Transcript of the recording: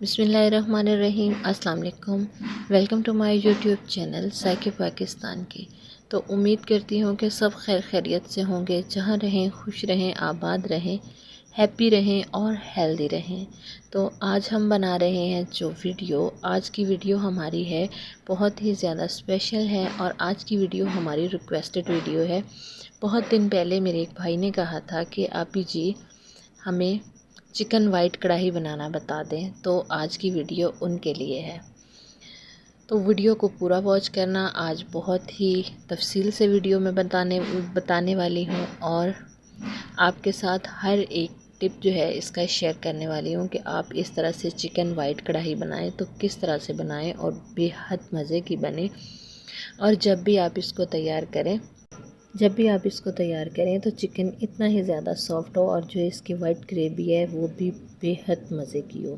बिस्मिल्लाहिर्रहमानिर्रहीम। अस्सलाम वालेकुम। Welcome to my YouTube channel psyche Pakistan की। तो उम्मीद करती हूँ कि सब खैर खैरियत से होंगे, जहाँ रहें खुश रहें, आबाद रहें, हैप्पी रहें और हेल्दी रहें। तो आज हम बना रहे हैं जो वीडियो, आज की वीडियो हमारी है बहुत ही ज़्यादा स्पेशल है और आज की वीडियो हमारी रिक्वेस्टेड वीडियो है। बहुत दिन पहले मेरे एक भाई ने कहा था कि आपी जी हमें चिकन वाइट कढ़ाई बनाना बता दें, तो आज की वीडियो उनके लिए है। तो वीडियो को पूरा वॉच करना। आज बहुत ही तफसील से वीडियो में बताने वाली हूँ और आपके साथ हर एक टिप जो है इसका शेयर करने वाली हूँ कि आप इस तरह से चिकन वाइट कढ़ाई बनाएं तो किस तरह से बनाएं और बेहद मज़े की बने। और जब भी आप इसको तैयार करें तो चिकन इतना ही ज़्यादा सॉफ्ट हो और जो इसकी वाइट ग्रेवी है वो भी बेहद मज़े की हो।